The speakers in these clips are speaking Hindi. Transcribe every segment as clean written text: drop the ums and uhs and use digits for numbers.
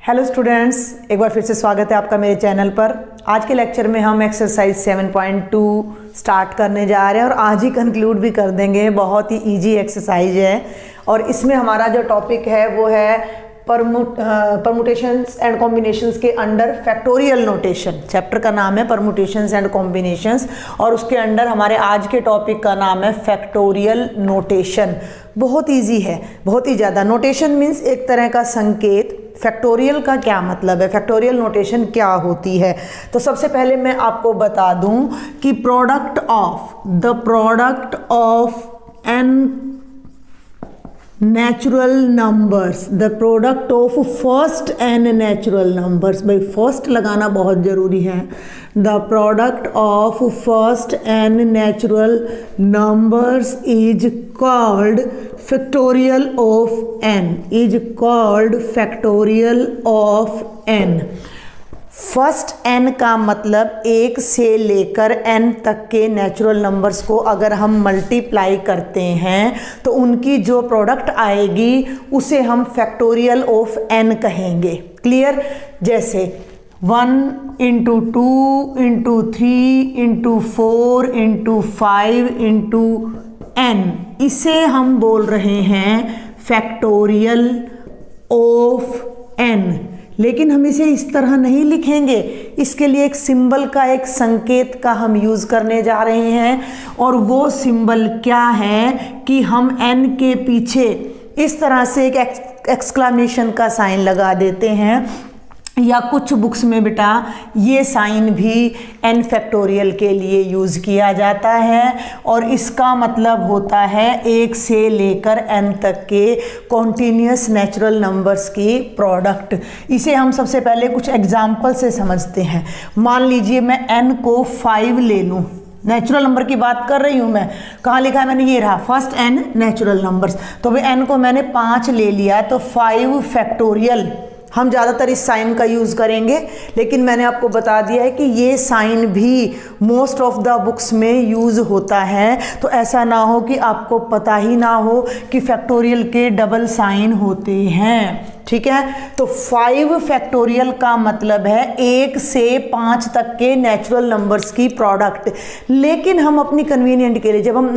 हेलो स्टूडेंट्स, एक बार फिर से स्वागत है आपका मेरे चैनल पर। आज के लेक्चर में हम एक्सरसाइज 7.2 स्टार्ट करने जा रहे हैं और आज ही कंक्लूड भी कर देंगे। बहुत ही इजी एक्सरसाइज है और इसमें हमारा जो टॉपिक है वो है परमुटेशंस एंड कॉम्बिनेशंस के अंडर फैक्टोरियल नोटेशन। चैप्टर का नाम है परमुटेशंस एंड कॉम्बिनेशंस और उसके अंडर हमारे आज के टॉपिक का नाम है फैक्टोरियल नोटेशन। बहुत इजी है, बहुत ही ज़्यादा। नोटेशन मीन्स एक तरह का संकेत। फैक्टोरियल का क्या मतलब है, फैक्टोरियल नोटेशन क्या होती है? तो सबसे पहले मैं आपको बता दूं कि product of n natural numbers, the product of first n natural numbers, भाई फर्स्ट लगाना बहुत ज़रूरी है। the product of first n natural numbers is called factorial of n, is called factorial of n। First n का मतलब एक से लेकर n तक के नेचुरल नंबर्स को अगर हम मल्टीप्लाई करते हैं तो उनकी जो प्रोडक्ट आएगी उसे हम फैक्टोरियल ऑफ n कहेंगे। क्लियर? जैसे 1 into 2 into 3 into 4 into 5 into n, इसे हम बोल रहे हैं फैक्टोरियल ऑफ n। लेकिन हम इसे इस तरह नहीं लिखेंगे, इसके लिए एक सिंबल का, एक संकेत का हम यूज़ करने जा रहे हैं। और वो सिंबल क्या है कि हम n के पीछे इस तरह से एक एक्सक्लेमेशन का साइन लगा देते हैं, या कुछ बुक्स में बेटा ये साइन भी n फैक्टोरियल के लिए यूज़ किया जाता है और इसका मतलब होता है एक से लेकर n तक के कॉन्टीन्यूस नेचुरल नंबर्स की प्रोडक्ट। इसे हम सबसे पहले कुछ एग्जाम्पल से समझते हैं। मान लीजिए मैं n को 5 ले लूँ, नेचुरल नंबर की बात कर रही हूँ मैं। कहाँ लिखा है मैंने? ये रहा फर्स्ट n नेचुरल नंबर्स। तो भाई n को मैंने 5 ले लिया तो 5 फैक्टोरियल। हम ज़्यादातर इस साइन का यूज़ करेंगे, लेकिन मैंने आपको बता दिया है कि ये साइन भी मोस्ट ऑफ द बुक्स में यूज़ होता है। तो ऐसा ना हो कि आपको पता ही ना हो कि फैक्टोरियल के डबल साइन होते हैं। ठीक है, तो 5 फैक्टोरियल का मतलब है 1 से 5 तक के नेचुरल नंबर्स की प्रोडक्ट। लेकिन हम अपनी कन्वीनियंट के लिए जब हम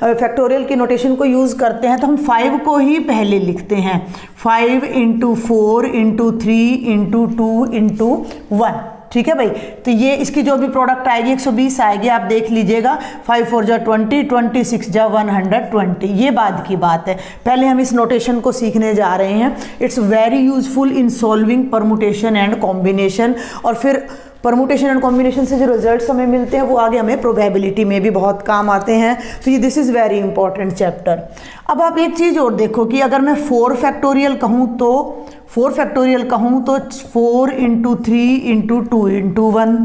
फैक्टोरियल की नोटेशन को यूज़ करते हैं तो हम 5 को ही पहले लिखते हैं। 5 इंटू 4 इंटू 3 इंटू 2 इंटू 1। ठीक है भाई, तो ये इसकी जो भी प्रोडक्ट आएगी 120 आएगी। आप देख लीजिएगा, 5 4 जा 20, 26 जा 120। ये बाद की बात है, पहले हम इस नोटेशन को सीखने जा रहे हैं। It's very useful in solving permutation and combination. और फिर परमुटेशन एंड कॉम्बिनेशन से जो रिजल्ट्स हमें मिलते हैं वो आगे हमें प्रोबेबिलिटी में भी बहुत काम आते हैं। तो ये this is very important chapter. अब आप एक चीज़ और देखो कि अगर मैं 4 फैक्टोरियल कहूँ तो 4 इंटू 3 इंटू 2 इंटू 1।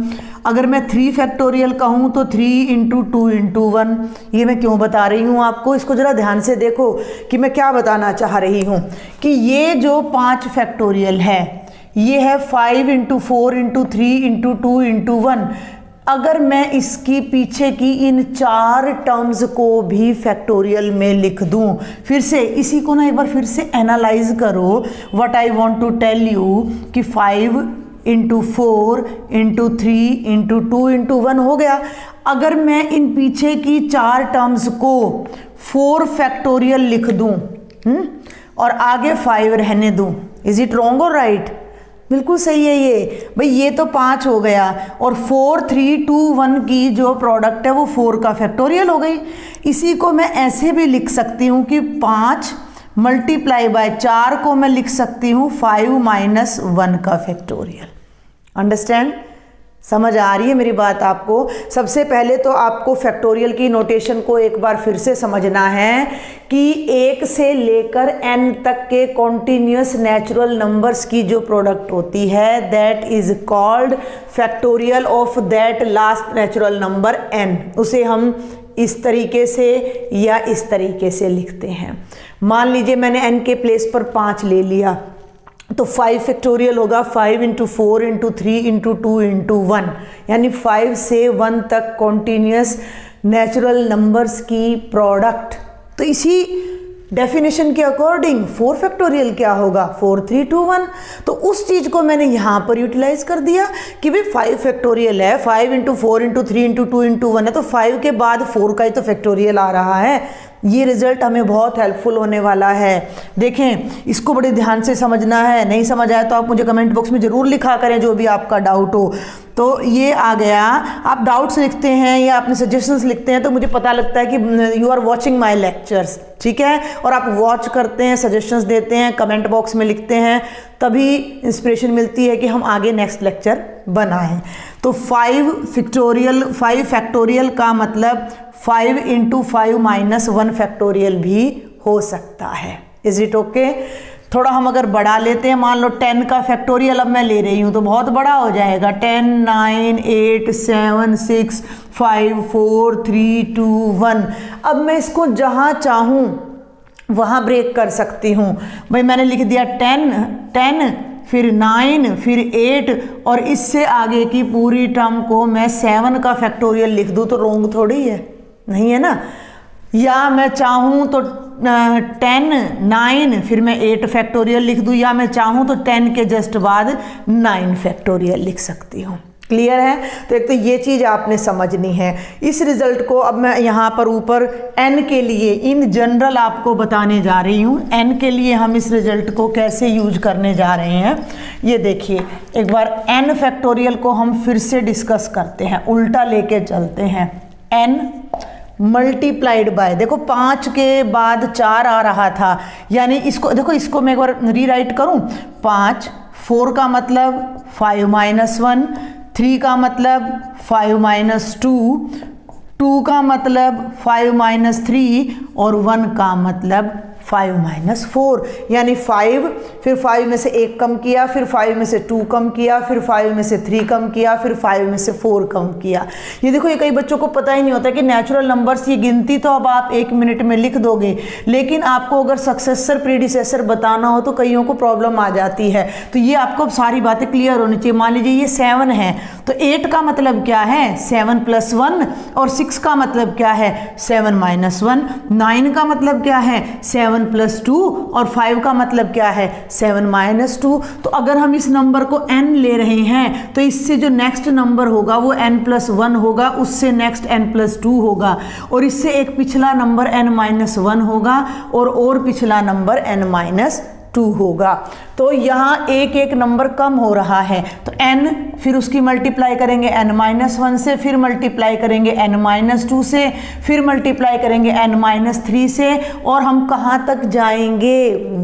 अगर मैं 3 फैक्टोरियल कहूँ तो 3 इंटू 2 इंटू 1। ये मैं क्यों बता रही हूँ आपको, इसको ज़रा ध्यान से देखो कि मैं क्या बताना चाह रही हूँ। कि ये जो 5 फैक्टोरियल है ये है 5 इंटू 4 इंटू 3 इंटू 2 इंटू 1। अगर मैं इसकी पीछे की इन 4 टर्म्स को भी फैक्टोरियल में लिख दूं, फिर से इसी को ना एक बार फिर से एनालाइज करो। What I want to tell you कि 5 इंटू 4 इंटू 3 इंटू 2 इंटू 1 हो गया। अगर मैं इन पीछे की 4 टर्म्स को 4 फैक्टोरियल लिख दूं और आगे 5 रहने दूं, इज इट रॉन्ग और राइट? बिल्कुल सही है ये भाई। ये तो 5 हो गया और 4 3 2 1 की जो प्रोडक्ट है वो 4 का फैक्टोरियल हो गई। इसी को मैं ऐसे भी लिख सकती हूँ कि 5 मल्टीप्लाई बाय 4 को मैं लिख सकती हूँ 5 माइनस 1 का फैक्टोरियल। अंडरस्टैंड? समझ आ रही है मेरी बात आपको? सबसे पहले तो आपको फैक्टोरियल की नोटेशन को एक बार फिर से समझना है कि 1 से लेकर n तक के कॉन्टिन्यूस नेचुरल नंबर्स की जो प्रोडक्ट होती है that is called factorial of that last natural number n। उसे हम इस तरीके से या इस तरीके से लिखते हैं। मान लीजिए मैंने n के प्लेस पर 5 ले लिया तो 5 फैक्टोरियल होगा 5 इंटू 4 इंटू 3 इंटू 2 इंटू 1, यानी 5 से 1 तक कॉन्टीन्यूस नेचुरल नंबर्स की प्रोडक्ट। तो इसी डेफिनेशन के अकॉर्डिंग 4 फैक्टोरियल क्या होगा, 4 3 2 1। तो उस चीज़ को मैंने यहाँ पर यूटिलाइज कर दिया कि भाई 5 फैक्टोरियल है, 5 × 4 × 3 × 2 × 1 है, तो 5 के बाद 4 का ही तो फैक्टोरियल आ रहा है। ये रिजल्ट हमें बहुत हेल्पफुल होने वाला है। देखें, इसको बड़े ध्यान से समझना है। नहीं समझ आया तो आप मुझे कमेंट बॉक्स में ज़रूर लिखा करें जो भी आपका डाउट हो। तो ये आ गया, आप डाउट्स लिखते हैं या अपने सजेशंस लिखते हैं तो मुझे पता लगता है कि you are watching my lectures, ठीक है। और आप वॉच करते हैं, सजेशंस देते हैं, कमेंट बॉक्स में लिखते हैं, तभी इंस्पिरेशन मिलती है कि हम आगे नेक्स्ट लेक्चर बनाएं। तो 5 फैक्टोरियल का मतलब 5 × 5 - 1 फैक्टोरियल भी हो सकता है। Is it okay? थोड़ा हम अगर बढ़ा लेते हैं, मान लो 10 का फैक्टोरियल अब मैं ले रही हूँ तो बहुत बड़ा हो जाएगा। 10 9 8 7 6 5 4 3 2 1। अब मैं इसको जहाँ चाहूँ वहाँ ब्रेक कर सकती हूँ। भाई मैंने लिख दिया 10 फिर 9 फिर 8 और इससे आगे की पूरी टर्म को मैं 7 का फैक्टोरियल लिख दूँ तो रोंग थोड़ी है, नहीं है ना। या मैं चाहूँ तो 10 9 फिर मैं 8 फैक्टोरियल लिख दूँ, या मैं चाहूँ तो 10 के जस्ट बाद 9 फैक्टोरियल लिख सकती हूँ। क्लियर है? तो एक तो ये चीज़ आपने समझनी है। इस रिजल्ट को अब मैं यहाँ पर ऊपर n के लिए इन जनरल आपको बताने जा रही हूँ। n के लिए हम इस रिजल्ट को कैसे यूज करने जा रहे हैं ये देखिए। एक बार n फैक्टोरियल को हम फिर से डिस्कस करते हैं, उल्टा लेके चलते हैं। n मल्टीप्लाइड बाय, देखो 5 के बाद 4 आ रहा था, यानी इसको देखो, इसको मैं एक बार रीराइट करूँ। 5, 4 का मतलब 5 - 1, 3 का मतलब 5 - 2, 2 का मतलब 5 - 3 और 1 का मतलब 5 - 4, यानी 5, फिर 5 में से 1 कम किया, फिर 5 में से 2 कम किया, फिर 5 में से 3 कम किया, फिर 5 में से 4 कम किया। ये देखो, ये कई बच्चों को पता ही नहीं होता कि नेचुरल नंबर्स ये गिनती तो अब आप 1 मिनट में लिख दोगे, लेकिन आपको अगर सक्सेसर प्रीडिसेसर बताना हो तो कईयों को प्रॉब्लम आ जाती है। तो ये आपको सारी बातें क्लियर होनी चाहिए। मान लीजिए ये 7 है तो 8 का मतलब क्या है, 7 + 1, और 6 का मतलब क्या है, 7 - 1, 9 का मतलब क्या है, 7 + 2, और 5 का मतलब क्या है, 7 - 2। तो अगर हम इस नंबर को n ले रहे हैं तो इससे जो नेक्स्ट नंबर होगा वो n + 1 होगा, उससे नेक्स्ट n + 2 होगा, और इससे एक पिछला नंबर n - 1 होगा, और पिछला नंबर n - 2 होगा। तो यहाँ एक एक नंबर कम हो रहा है, तो n फिर उसकी मल्टीप्लाई करेंगे n - 1 से, फिर मल्टीप्लाई करेंगे n - 2 से, फिर मल्टीप्लाई करेंगे n - 3 से, और हम कहाँ तक जाएंगे,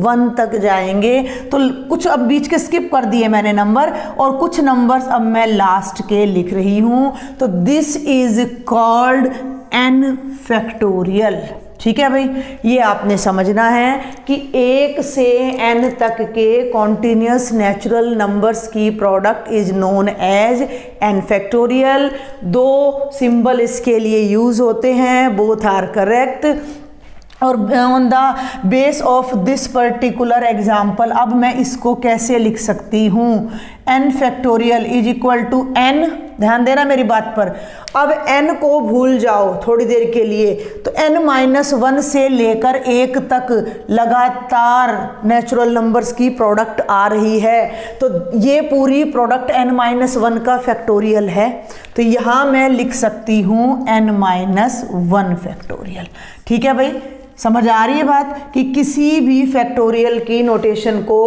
1 तक जाएंगे। तो कुछ अब बीच के स्किप कर दिए मैंने नंबर, और कुछ नंबर्स अब मैं लास्ट के लिख रही हूँ। तो this is called n factorial. ठीक है भाई, ये आपने समझना है कि 1 से n तक के कॉन्टिन्यूस नेचुरल नंबर्स की product is known as n factorial. 2 symbol इसके लिए यूज होते हैं, बोथ आर करेक्ट। और on the base of this particular example अब मैं इसको कैसे लिख सकती हूँ, n factorial is equal to n, ध्यान देना मेरी बात पर। अब n को भूल जाओ थोड़ी देर के लिए, तो n - 1 से लेकर 1 तक लगातार नेचुरल नंबर्स की प्रोडक्ट आ रही है, तो ये पूरी प्रोडक्ट n - 1 का फैक्टोरियल है। तो यहाँ मैं लिख सकती हूँ n - 1 फैक्टोरियल। ठीक है भाई, समझ आ रही है बात कि किसी भी फैक्टोरियल की नोटेशन को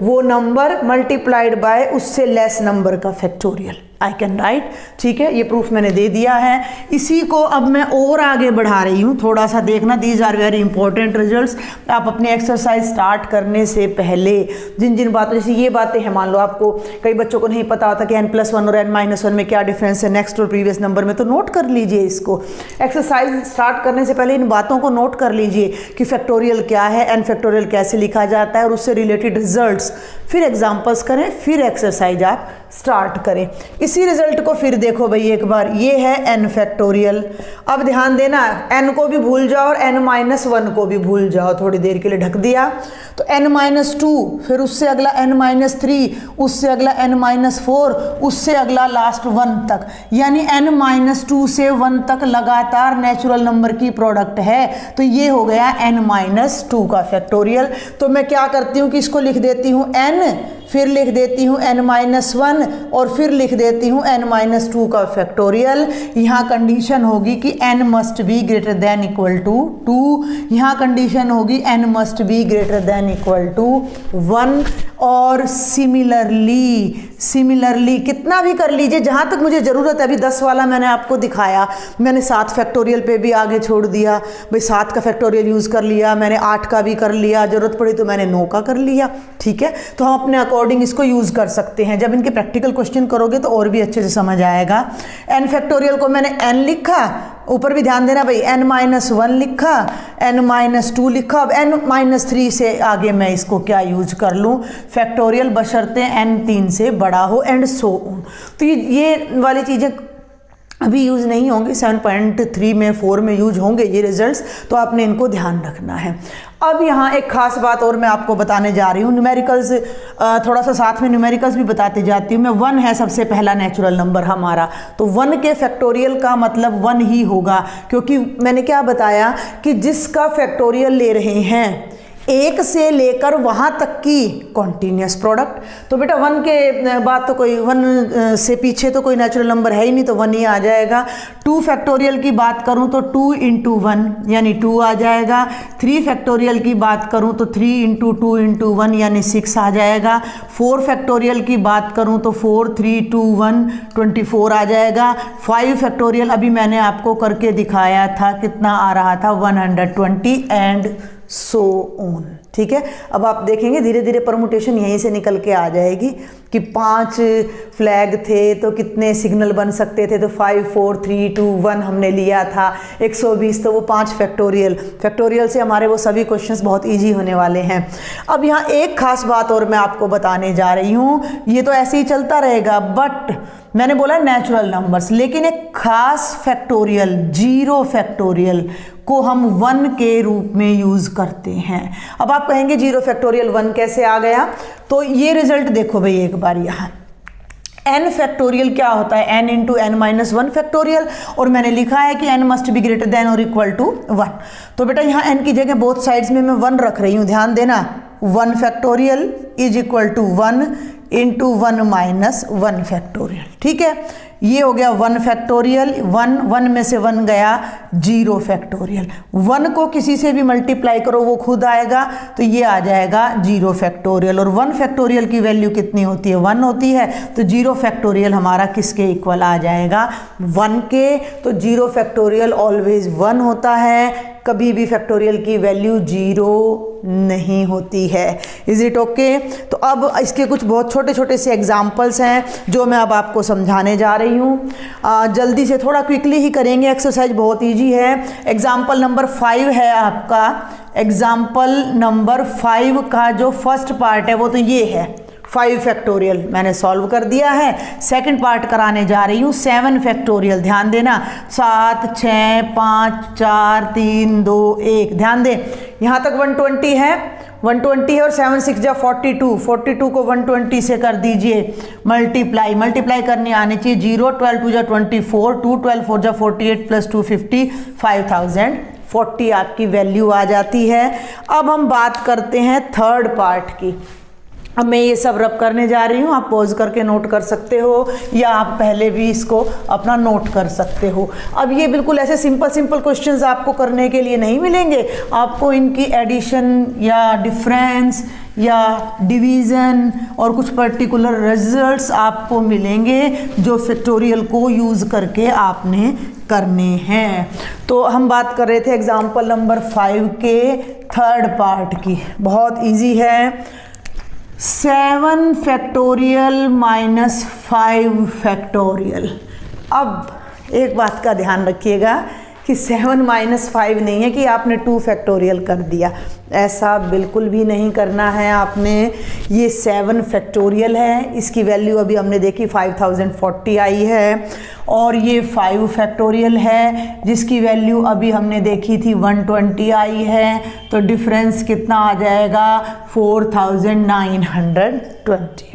वो नंबर मल्टीप्लाइड बाय उससे लेस नंबर का फैक्टोरियल आई कैन राइट। ठीक है, ये प्रूफ मैंने दे दिया है। इसी को अब मैं और आगे बढ़ा रही हूँ, थोड़ा सा देखना, these are very important results. आप अपने एक्सरसाइज स्टार्ट करने से पहले जिन जिन बातों, जैसे ये बातें हैं, मान लो आपको कई बच्चों को नहीं पता होता कि n + 1 और n - 1 में क्या डिफरेंस है नेक्स्ट और प्रीवियस नंबर में, तो नोट कर लीजिए इसको। एक्सरसाइज स्टार्ट करने से पहले इन बातों को नोट कर लीजिए कि फैक्टोरियल क्या है, n फैक्टोरियल कैसे लिखा जाता है, और उससे रिलेटेड रिजल्ट्स, फिर एग्जाम्पल्स करें, फिर एक्सरसाइज आप स्टार्ट करें। इसी रिजल्ट को फिर देखो भाई एक बार, ये है n फैक्टोरियल। अब ध्यान देना, n को भी भूल जाओ और n-1 को भी भूल जाओ, थोड़ी देर के लिए ढक दिया तो n-2, फिर उससे अगला n-3, उससे अगला n-4, उससे अगला लास्ट 1 तक, यानी n-2 से 1 तक लगातार नेचुरल नंबर की प्रोडक्ट है। तो ये हो गया n-2 का फैक्टोरियल। तो मैं क्या करती हूँ कि इसको लिख देती हूँ n, फिर लिख देती हूँ n-1 और फिर लिख देती हूँ n-2 का फैक्टोरियल। यहाँ कंडीशन होगी कि n must be greater than equal to 2, यहाँ कंडीशन होगी n must be greater than equal to 1। और सिमिलरली कितना भी कर लीजिए, जहाँ तक मुझे ज़रूरत है। अभी 10 वाला मैंने आपको दिखाया, मैंने 7 फैक्टोरियल पे भी आगे छोड़ दिया भाई, 7 का फैक्टोरियल यूज़ कर लिया, मैंने 8 का भी कर लिया, ज़रूरत पड़ी तो मैंने 9 का कर लिया। ठीक है, तो हम अपने अकॉर्डिंग इसको यूज़ कर सकते हैं। जब इनके प्रैक्टिकल क्वेश्चन करोगे तो और भी अच्छे से समझ आएगा। n फैक्टोरियल को मैंने n लिखा, ऊपर भी ध्यान देना भाई, n-1 लिखा, n-2 लिखा। अब n-3 से आगे मैं इसको क्या यूज कर लूँ, फैक्टोरियल, बशर्ते n3 से बड़ा हो, एंड सो ऑन। तो ये वाली चीज़ें अभी यूज़ नहीं होंगी, 7.3 में 4 में यूज होंगे ये रिजल्ट्स, तो आपने इनको ध्यान रखना है। अब यहाँ एक खास बात और मैं आपको बताने जा रही हूँ, न्यूमेरिकल्स, थोड़ा सा साथ में न्यूमेरिकल्स भी बताते जाती हूँ मैं। 1 है सबसे पहला नेचुरल नंबर हमारा, तो 1 के फैक्टोरियल का मतलब 1 ही होगा, क्योंकि मैंने क्या बताया कि जिसका फैक्टोरियल ले रहे हैं 1 से लेकर वहाँ तक की कॉन्टीन्यूस प्रोडक्ट। तो बेटा 1 के बाद तो कोई 1 से पीछे तो कोई नेचुरल नंबर है ही नहीं, तो 1 ही आ जाएगा। 2 फैक्टोरियल की बात करूँ तो 2 इंटू 1 यानी 2 आ जाएगा। 3 फैक्टोरियल की बात करूँ तो 3 इंटू 2 इंटू 1 यानी 6 आ जाएगा। 4 फैक्टोरियल की बात करूँ तो 4 3 2 1 24 आ जाएगा। 5 फैक्टोरियल अभी मैंने आपको करके दिखाया था, कितना आ रहा था, 120 एंड सो ऑन। ठीक है, अब आप देखेंगे धीरे धीरे परमुटेशन यहीं से निकल के आ जाएगी कि 5 फ्लैग थे तो कितने सिग्नल बन सकते थे, तो 5 4 3 2 1 हमने लिया था। 120 तो वो 5 फैक्टोरियल से हमारे वो सभी क्वेश्चंस बहुत इजी होने वाले हैं। अब यहाँ एक खास बात और मैं आपको बताने जा रही हूँ, ये तो ऐसे ही चलता रहेगा, बट मैंने बोला नेचुरल नंबर्स, लेकिन एक खास फैक्टोरियल 0 फैक्टोरियल को हम 1 के रूप में यूज करते हैं। अब आप कहेंगे 0 फैक्टोरियल 1 कैसे आ गया, तो ये रिजल्ट देखो भाई एक बार यहाँ। n फैक्टोरियल क्या होता है, n इंटू n-1 फैक्टोरियल, और मैंने लिखा है कि n must be greater then और इक्वल टू 1। तो बेटा यहाँ n की जगह बोथ साइड्स में मैं 1 रख रही हूँ, ध्यान देना। 1 factorial is equal to 1 into 1-1 factorial. ठीक है, ये हो गया 1 फैक्टोरियल, 1 में से 1 गया 0 फैक्टोरियल। 1 को किसी से भी मल्टीप्लाई करो वो खुद आएगा, तो ये आ जाएगा 0 फैक्टोरियल। और 1 फैक्टोरियल की वैल्यू कितनी होती है, 1 होती है, तो 0 फैक्टोरियल हमारा किसके इक्वल आ जाएगा, 1 के। तो 0 फैक्टोरियल ऑलवेज 1 होता है, कभी भी फैक्टोरियल की वैल्यू 0 नहीं होती है। Is it okay? तो अब इसके कुछ बहुत छोटे छोटे से एग्जाम्पल्स हैं जो मैं अब आपको समझाने जा रही हूँ। जल्दी से थोड़ा क्विकली ही करेंगे, एक्सरसाइज बहुत इजी है। एग्जाम्पल नंबर 5 है आपका। एग्जाम्पल नंबर 5 का जो फर्स्ट पार्ट है वो तो ये है 5 फैक्टोरियल, मैंने सॉल्व कर दिया है। सेकंड पार्ट कराने जा रही हूँ 7 फैक्टोरियल। ध्यान देना, 7 6 5 4 3 2 1। ध्यान दे, यहाँ तक 120 है, 120 है और 7 6 जा 42, 42 को 120 से कर दीजिए मल्टीप्लाई करनी आनी चाहिए। 0 12 2 जा 24, 2 12 4 जा 48 प्लस 250, 5040 आपकी वैल्यू आ जाती है। अब हम बात करते हैं थर्ड पार्ट की। अब मैं ये सब रब करने जा रही हूँ, आप पॉज करके नोट कर सकते हो या आप पहले भी इसको अपना नोट कर सकते हो। अब ये बिल्कुल ऐसे सिंपल क्वेश्चंस आपको करने के लिए नहीं मिलेंगे, आपको इनकी एडिशन या डिफरेंस या डिवीज़न और कुछ पर्टिकुलर रिजल्ट्स आपको मिलेंगे जो फैक्टोरियल को यूज़ करके आपने करने हैं। तो हम बात कर रहे थे एग्जाम्पल नंबर 5 के थर्ड पार्ट की, बहुत ईजी है। 7 फैक्टोरियल माइनस 5 फैक्टोरियल। अब एक बात का ध्यान रखिएगा कि 7 - 5 नहीं है कि आपने 2 फैक्टोरियल कर दिया, ऐसा बिल्कुल भी नहीं करना है आपने। ये 7 फैक्टोरियल है, इसकी वैल्यू अभी हमने देखी 5040 आई है, और ये 5 फैक्टोरियल है जिसकी वैल्यू अभी हमने देखी थी 120 आई है, तो डिफरेंस कितना आ जाएगा 4920।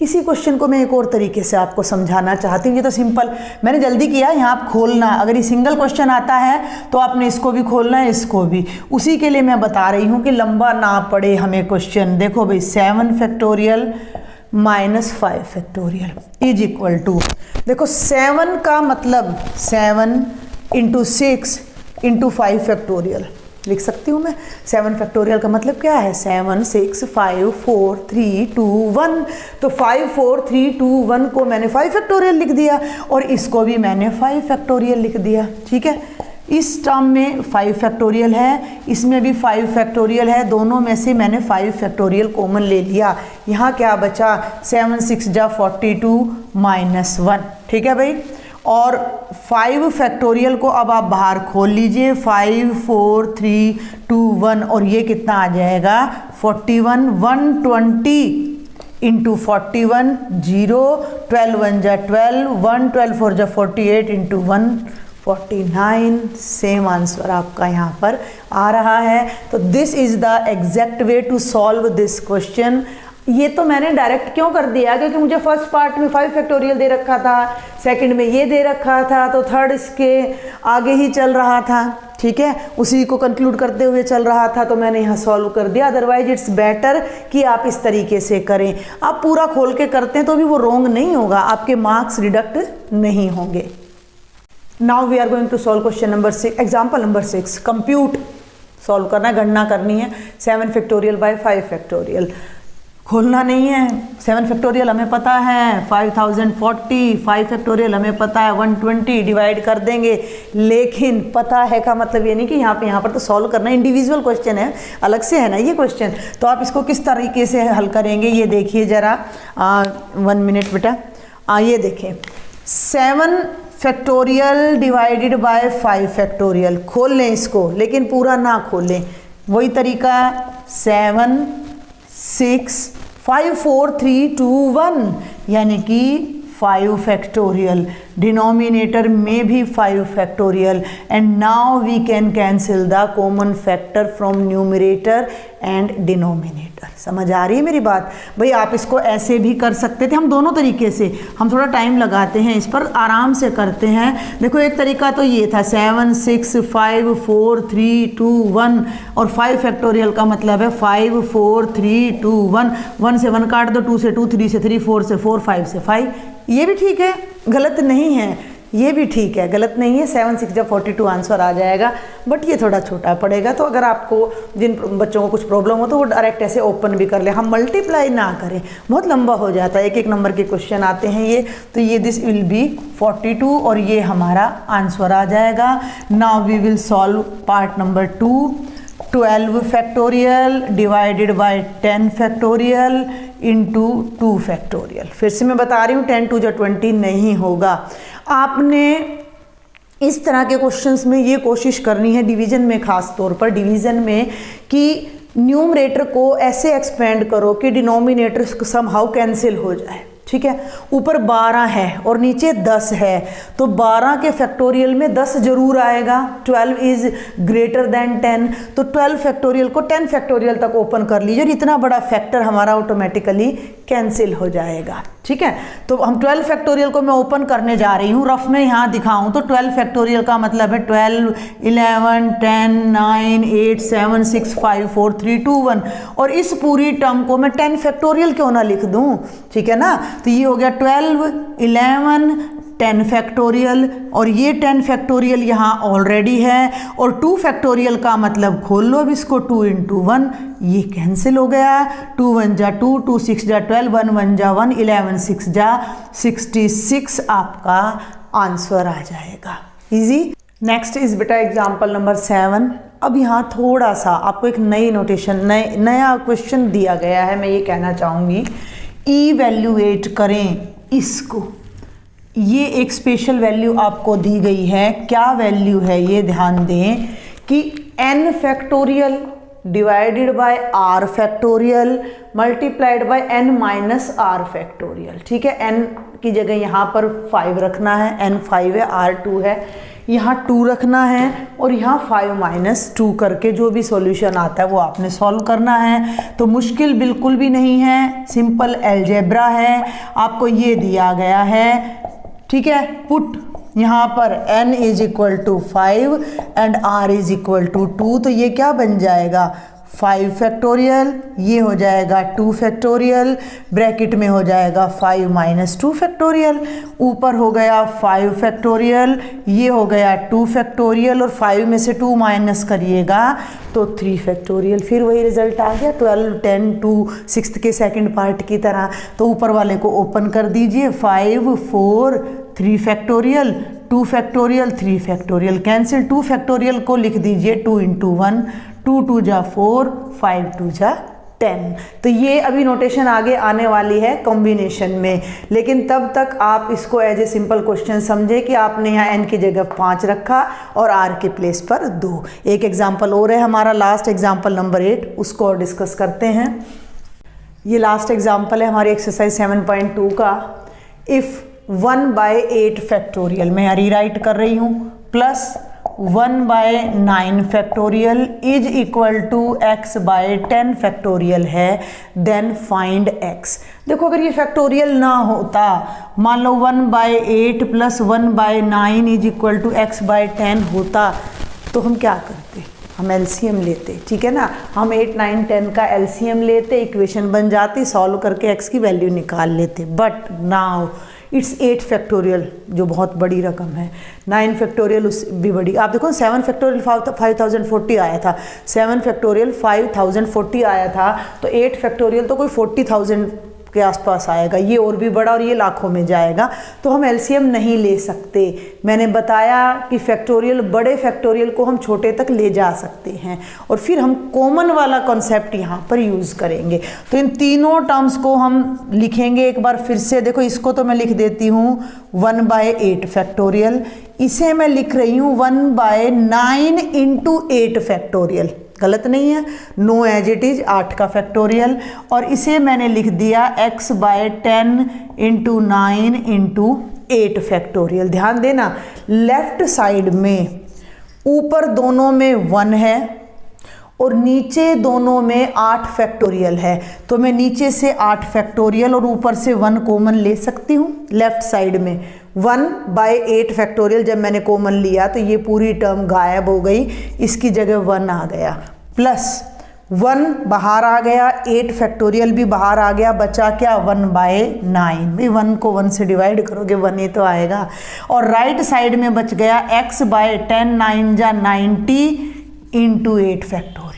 इसी क्वेश्चन को मैं एक और तरीके से आपको समझाना चाहती हूँ। ये तो सिंपल, मैंने जल्दी किया, यहाँ आप खोलना, अगर ये सिंगल क्वेश्चन आता है तो आपने इसको भी खोलना है, इसको भी। उसी के लिए मैं बता रही हूँ कि लंबा ना पड़े हमें क्वेश्चन। देखो भाई 7 factorial minus 5 factorial is equal to, देखो 7 का मतलब 7 × 6 × 5 फैक्टोरियल लिख सकती हूँ मैं। 7 फैक्टोरियल का मतलब क्या है, 7 6 5 4 3 2 1, तो 5 4 3 2 1 को मैंने 5 फैक्टोरियल लिख दिया, और इसको भी मैंने 5 फैक्टोरियल लिख दिया। ठीक है, इस टर्म में 5 फैक्टोरियल है, इसमें भी 5 फैक्टोरियल है, दोनों में से मैंने 5 फैक्टोरियल कॉमन ले लिया। यहाँ क्या बचा, 7 6 जा 42 -1। ठीक है भाई, और 5 फैक्टोरियल को अब आप बाहर खोल लीजिए, 5 4 3 2 1, और ये कितना आ जाएगा 41। 120 × 41 0, 12 1 जा 12, 1 12 4 जा 48 × 149। सेम आंसर आपका यहाँ पर आ रहा है। तो this is the exact way to solve this question. ये तो मैंने डायरेक्ट क्यों कर दिया, क्योंकि मुझे फर्स्ट पार्ट में 5 फैक्टोरियल दे रखा था, सेकंड में ये दे रखा था, तो थर्ड इसके आगे ही चल रहा था। ठीक है, उसी को कंक्लूड करते हुए चल रहा था, तो मैंने यहाँ सॉल्व कर दिया। अदरवाइज इट्स बेटर कि आप इस तरीके से करें। आप पूरा खोल के करते हैं तो भी वो रॉन्ग नहीं होगा, आपके मार्क्स डिडक्ट नहीं होंगे। Now we are going to solve question number 6, example number 6। Compute solve करना है, गणना करनी है 7 फैक्टोरियल बाय 5 फैक्टोरियल। खोलना नहीं है, 7 फैक्टोरियल हमें पता है 5040, 5 फैक्टोरियल हमें पता है 120, डिवाइड कर देंगे। लेकिन पता है का मतलब ये नहीं कि यहाँ पर तो सॉल्व करना, इंडिविजुअल क्वेश्चन है, अलग से है ना ये क्वेश्चन। तो आप इसको किस तरीके से हल करेंगे ये देखिए ज़रा, 1 मिनट बेटा। ये देखें 7 फैक्टोरियल डिवाइडेड बाय 5 फैक्टोरियल, खोल लें इसको, लेकिन पूरा ना खोलें। वही तरीका 7 6 5 4 3 2 1, यानी कि 5 फैक्टोरियल, डिनोमिनेटर में भी 5 factorial, and now we can cancel the common factor from numerator and denominator. समझ आ रही है मेरी बात भाई? आप इसको ऐसे भी कर सकते थे, हम दोनों तरीके से, हम थोड़ा टाइम लगाते हैं इस पर, आराम से करते हैं। देखो एक तरीका तो ये था 7 6 5 4 3 2 1, और 5 फैक्टोरियल का मतलब है 5 4 3 2 1, 1 से 1 काट दो, 2 से 2, 3 से 3, 4 से 4, 5 से 5। ये भी ठीक है, गलत नहीं है, ये भी ठीक है, गलत नहीं है। 7 6 जब 42 आंसर आ जाएगा, बट ये थोड़ा छोटा पड़ेगा। तो अगर आपको, जिन बच्चों को कुछ प्रॉब्लम हो तो वो डायरेक्ट ऐसे ओपन भी कर ले, हम मल्टीप्लाई ना करें, बहुत लंबा हो जाता है, 1-1 नंबर के क्वेश्चन आते हैं ये। तो ये दिस विल बी 42, और ये हमारा आंसर आ जाएगा। Now we will solve part number 2। 12 factorial divided by 10 factorial into 2 factorial. फिर से मैं बता रही हूँ 10 2 जा 20 नहीं होगा। आपने इस तरह के क्वेश्चंस में ये कोशिश करनी है, डिवीजन में खास तौर पर डिवीजन में, कि न्यूमरेटर को ऐसे एक्सपेंड करो कि डिनोमिनेटर समहाउ कैंसिल हो जाए। ठीक है, ऊपर 12 है और नीचे 10 है, तो 12 के फैक्टोरियल में 10 जरूर आएगा। 12 इज ग्रेटर देन 10, तो 12 फैक्टोरियल को 10 फैक्टोरियल तक ओपन कर लीजिए, और इतना बड़ा फैक्टर हमारा ऑटोमेटिकली कैंसिल हो जाएगा। ठीक है, तो हम 12 फैक्टोरियल को मैं ओपन करने जा रही हूँ, रफ में यहाँ दिखाऊँ तो 12 फैक्टोरियल का मतलब है 12 11 10 9 8 7 6 5 4 3 2 1, और इस पूरी टर्म को मैं 10 फैक्टोरियल क्यों ना लिख दूँ? ठीक है ना, तो ये हो गया 12 11 10 फैक्टोरियल, और ये 10 फैक्टोरियल यहाँ ऑलरेडी है, और 2 फैक्टोरियल का मतलब खोल लो अब इसको, 2 × 1, ये कैंसिल हो गया। 2 1 जा 2, 2 6 जा 12, 1 1 जा 1, 11 6 जा 66 आपका आंसर आ जाएगा। इजी। नेक्स्ट इज बेटा एग्जाम्पल नंबर 7। अब यहाँ थोड़ा सा आपको एक नई नोटेशन, नया क्वेश्चन दिया गया है, मैं ये कहना चाहूँगी, इवैल्यूएट करें इसको। ये एक स्पेशल वैल्यू आपको दी गई है। क्या वैल्यू है ये ध्यान दें कि n factorial divided bye r factorial multiplied by n minus r factorial. ठीक है, n की जगह यहाँ पर 5 रखना है, n 5 है, r 2 है, यहाँ 2 रखना है और यहाँ 5 माइनस 2 करके जो भी सॉल्यूशन आता है वो आपने सॉल्व करना है। तो मुश्किल बिल्कुल भी नहीं है, सिंपल अलजेब्रा है। आपको ये दिया गया है, ठीक है, पुट यहाँ पर n is equal to 5 and r is equal to 2, तो ये क्या बन जाएगा 5 फैक्टोरियल, ये हो जाएगा 2 फैक्टोरियल, ब्रैकेट में हो जाएगा 5 माइनस 2 फैक्टोरियल, ऊपर हो गया 5 फैक्टोरियल, ये हो गया 2 फैक्टोरियल और 5 में से 2 माइनस करिएगा तो 3 फैक्टोरियल। फिर वही रिजल्ट आ गया 12, 10, 2 6 के सेकंड पार्ट की तरह। तो ऊपर वाले को ओपन कर दीजिए, 5 4 3 factorial 2 factorial 3 factorial cancel, 2 factorial को लिख दीजिए 2 इंटू 1, 2 2 जा 4, 5 2 जा 10। तो ये अभी नोटेशन आगे आने वाली है कॉम्बिनेशन में, लेकिन तब तक आप इसको एज ए सिंपल क्वेश्चन समझे कि आपने यहाँ n की जगह 5 रखा और r के प्लेस पर 2। एक एग्जाम्पल और है हमारा, लास्ट एग्जाम्पल नंबर 8, उसको और डिस्कस करते हैं। ये लास्ट एग्जाम्पल है हमारी एक्सरसाइज 7.2 का। इफ़ 1/8 फैक्टोरियल, मैं रीराइट कर रही हूँ, plus 1/9 factorial is equal to x/10 factorial है, देन फाइंड x। देखो अगर ये फैक्टोरियल ना होता, मान लो 1/8 plus 1/9 is equal to x/10 होता, तो हम क्या करते, हम एलसीएम लेते, ठीक है ना, हम 8 9 10 का एलसीएम लेते, इक्वेशन बन जाती, सॉल्व करके x की वैल्यू निकाल लेते। बट नाउ इट्स 8 फैक्टोरियल जो बहुत बड़ी रकम है, 9 फैक्टोरियल उस भी बड़ी। आप देखो 7 फैक्टोरियल 5040 आया था, 7 फैक्टोरियल 5040 आया था, तो 8 फैक्टोरियल तो कोई 40,000 के आसपास आएगा, ये और भी बड़ा और ये लाखों में जाएगा। तो हम एलसीएम नहीं ले सकते। मैंने बताया कि फैक्टोरियल, बड़े फैक्टोरियल को हम छोटे तक ले जा सकते हैं और फिर हम कॉमन वाला कॉन्सेप्ट यहाँ पर यूज़ करेंगे। तो इन तीनों टर्म्स को हम लिखेंगे एक बार फिर से। देखो इसको तो मैं लिख देती हूँ 1/8 फैक्टोरियल, इसे मैं लिख रही हूँ 1/9 इंटू 8 फैक्टोरियल, गलत नहीं है, नो एज इट इज, 8 का फैक्टोरियल, और इसे मैंने लिख दिया x/10 इंटू 9 इंटू 8 फैक्टोरियल। ध्यान देना, लेफ्ट साइड में ऊपर दोनों में 1 है और नीचे दोनों में 8 फैक्टोरियल है, तो मैं नीचे से 8 फैक्टोरियल और ऊपर से 1 कॉमन ले सकती हूँ। लेफ्ट साइड में 1/8 फैक्टोरियल जब मैंने कॉमन लिया तो ये पूरी टर्म गायब हो गई, इसकी जगह 1 आ गया, प्लस 1 बाहर आ गया, 8 फैक्टोरियल भी बाहर आ गया, बचा क्या 1/9। भाई 1 को 1 से डिवाइड करोगे 1 ही तो आएगा। और राइट साइड में बच गया x/10, 9 जा 90 इंटू 8 फैक्टोरियल।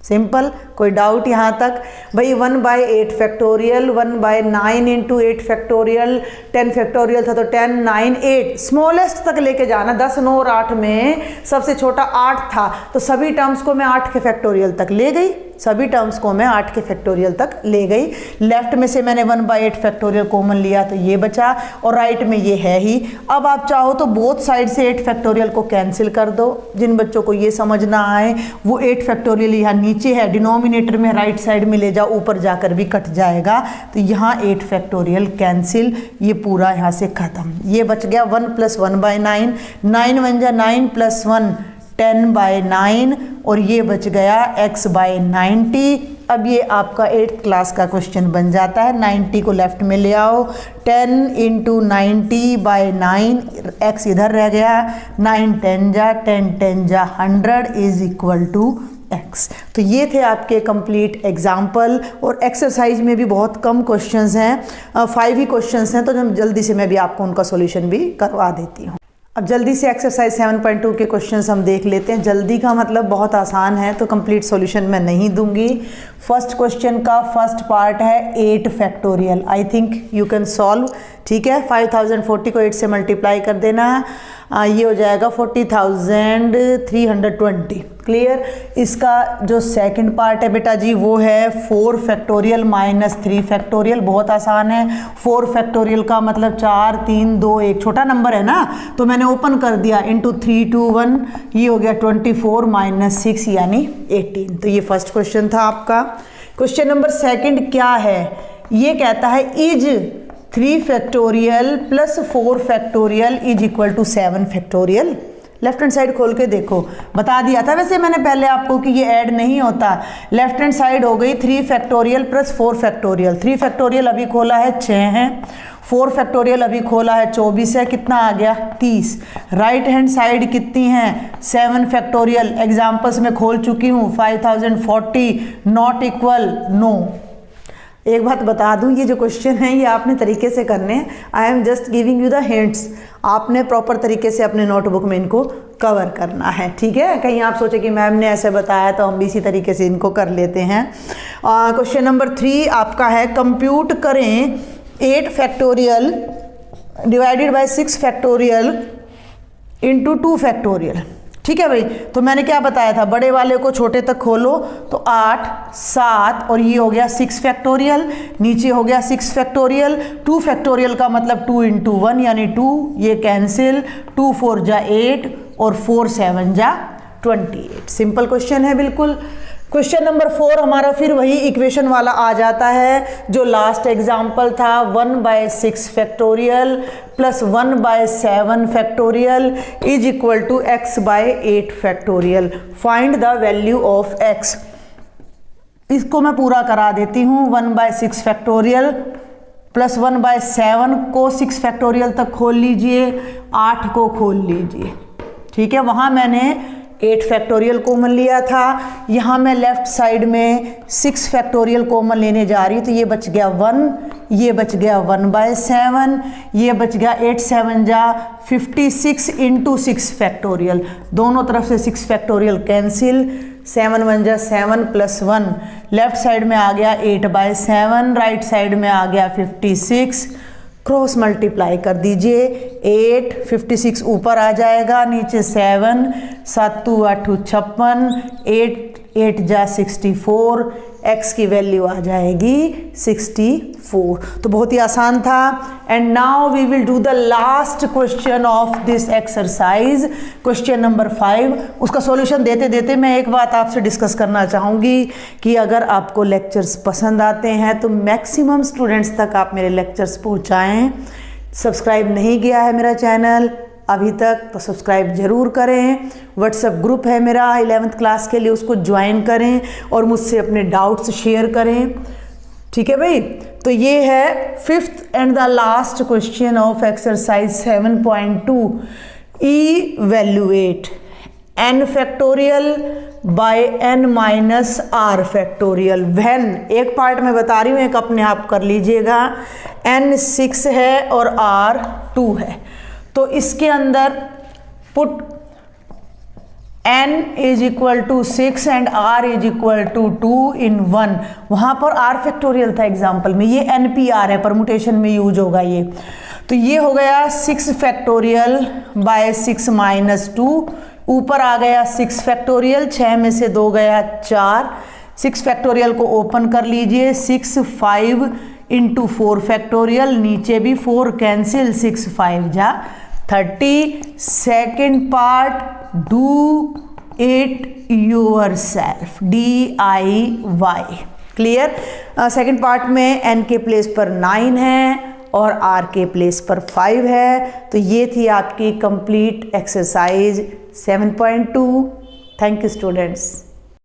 सिंपल, कोई डाउट यहाँ तक? भाई 1/8 फैक्टोरियल, 1/9 इंटू 8 फैक्टोरियल, 10 फैक्टोरियल था तो 10 9 8, स्मॉलेस्ट तक लेके जाना। 10 9 और 8 में सबसे छोटा 8 था, तो सभी टर्म्स को मैं 8 के फैक्टोरियल तक ले गई, सभी टर्म्स को मैं 8 के फैक्टोरियल तक ले गई। लेफ्ट में से मैंने 1/8 फैक्टोरियल कॉमन लिया तो ये बचा, और राइट में ये है ही। अब आप चाहो तो बोथ साइड से 8 फैक्टोरियल को कैंसिल कर दो। जिन बच्चों को ये समझ ना आए वो 8 फैक्टोरियल यहाँ नीचे है, डिनोमिनेटर में राइट साइड में ले जाओ, ऊपर जाकर भी कट जाएगा, तो यहाँ 8 फैक्टोरियल कैंसिल, ये पूरा यहाँ से ख़त्म। ये बच गया 1 + 1/9, 9 1 जा 9 + 1 10/9, और ये बच गया x/90। अब ये आपका 8th क्लास का क्वेश्चन बन जाता है। 90 को लेफ्ट में ले आओ, 10 इंटू 90/9, x इधर रह गया, 9 10 जा 10 10 जा 100 इज इक्वल टू x। तो ये थे आपके कंप्लीट एग्जाम्पल, और एक्सरसाइज में भी बहुत कम क्वेश्चंस हैं, 5 ही क्वेश्चंस हैं, तो हम जल्दी से मैं भी आपको उनका सॉल्यूशन भी करवा देती हूँ। अब जल्दी से एक्सरसाइज 7.2 के क्वेश्चंस हम देख लेते हैं। जल्दी का मतलब बहुत आसान है, तो कंप्लीट सॉल्यूशन मैं नहीं दूंगी। फर्स्ट क्वेश्चन का फर्स्ट पार्ट है 8 factorial. I think you can solve. ठीक है। 5040 को 8 से मल्टीप्लाई कर देना, ये हो जाएगा 40,320। क्लियर। इसका जो सेकंड पार्ट है बेटा जी वो है 4 फैक्टोरियल माइनस 3 फैक्टोरियल। बहुत आसान है। 4 फैक्टोरियल का मतलब 4 3 2 1, छोटा नंबर है ना, तो मैंने ओपन कर दिया इंटू 3 2 1, ये हो गया 24 माइनस 6 यानी 18। तो ये फर्स्ट क्वेश्चन था आपका। क्वेश्चन नंबर सेकंड क्या है, ये कहता है is 3 factorial plus 4 factorial is equal to 7 factorial. Left hand side खोल के देखो, बता दिया था वैसे मैंने पहले आपको कि ये ऐड नहीं होता। लेफ्ट हैंड साइड हो गई 3 फैक्टोरियल प्लस 4 फैक्टोरियल। 3 फैक्टोरियल अभी खोला है 6 है, 4 फैक्टोरियल अभी खोला है 24 है, कितना आ गया 30। राइट हैंड साइड कितनी है 7 फैक्टोरियल, एग्जाम्पल्स में खोल चुकी हूँ। 5040 नॉट इक्वल नो। एक बात बता दूं, ये जो क्वेश्चन है ये आपने तरीके से करने हैं। I am just giving you the hints, आपने प्रॉपर तरीके से अपने नोटबुक में इनको कवर करना है, ठीक है। कहीं आप सोचे कि मैम ने ऐसे बताया तो हम भी इसी तरीके से इनको कर लेते हैं। क्वेश्चन नंबर 3 आपका है, कंप्यूट करें 8 factorial divided bye 6 factorial into 2 factorial. ठीक है भाई, तो मैंने क्या बताया था, बड़े वाले को छोटे तक खोलो तो 8 7 और ये हो गया 6 फैक्टोरियल, नीचे हो गया 6 फैक्टोरियल। 2 फैक्टोरियल का मतलब 2 इंटू 1 यानी 2, ये कैंसिल, 2 4 जा 8 और 4 7 जा 28। सिंपल क्वेश्चन है बिल्कुल। क्वेश्चन नंबर 4 हमारा फिर वही इक्वेशन वाला आ जाता है जो लास्ट एग्जाम्पल था, 1/6 factorial plus 1/7 factorial is equal to x/8 factorial. Find the value of x। इसको मैं पूरा करा देती हूँ। 1/6 फैक्टोरियल प्लस 1/7 को 6 फैक्टोरियल तक खोल लीजिए, 8 को खोल लीजिए, ठीक है। वहाँ मैंने 8 फैक्टोरियल कॉमन लिया था, यहाँ मैं लेफ्ट साइड में 6 फैक्टोरियल कॉमन लेने जा रही हूँ, तो ये बच गया 1, ये बच गया 1/7, ये बच गया 8 7 जा 56 इंटू 6 फैक्टोरियल। दोनों तरफ से 6 फैक्टोरियल कैंसिल, 7 1 जा 7 प्लस 1, लेफ्ट साइड में आ गया 8/7, राइट साइड में आ गया 56। क्रॉस मल्टीप्लाई कर दीजिए, 8 56 ऊपर आ जाएगा, नीचे 7 7 2 8 56, 8 8 जा 64, x की वैल्यू आ जाएगी 64। तो बहुत ही आसान था। And now we will do the last question of this exercise, question number 5। उसका सॉल्यूशन देते देते मैं एक बात आपसे डिस्कस करना चाहूँगी कि अगर आपको लेक्चर्स पसंद आते हैं तो मैक्सिमम स्टूडेंट्स तक आप मेरे लेक्चर्स पहुँचाएँ। सब्सक्राइब नहीं किया है मेरा चैनल अभी तक तो सब्सक्राइब ज़रूर करें। व्हाट्सएप ग्रुप है मेरा 11th क्लास के लिए, उसको ज्वाइन करें और मुझसे अपने डाउट्स शेयर करें, ठीक है भाई। तो ये है 5th and the last question of exercise 7.2, evaluate n factorial by n minus r factorial when. एक पार्ट में बता रही हूँ, एक अपने आप कर लीजिएगा। n 6 है और r 2 है, तो इसके अंदर put n is equal to 6 and r is equal to 2 in 1। वहाँ पर r फैक्टोरियल था एग्जाम्पल में, ये NPR है, परमुटेशन में यूज होगा ये। तो ये हो गया 6 फैक्टोरियल बाय 6 माइनस 2, ऊपर आ गया 6 फैक्टोरियल, 6 में से 2 गया 4। 6 फैक्टोरियल को ओपन कर लीजिए, 6 5 इंटू 4 फैक्टोरियल, नीचे भी 4 कैंसिल, 6 5 जा 30। Second part, do it your self, DIY। Clear. Second part में n के प्लेस पर 9 है और r के प्लेस पर 5 है। तो ये थी आपकी complete exercise 7.2। Thank you students.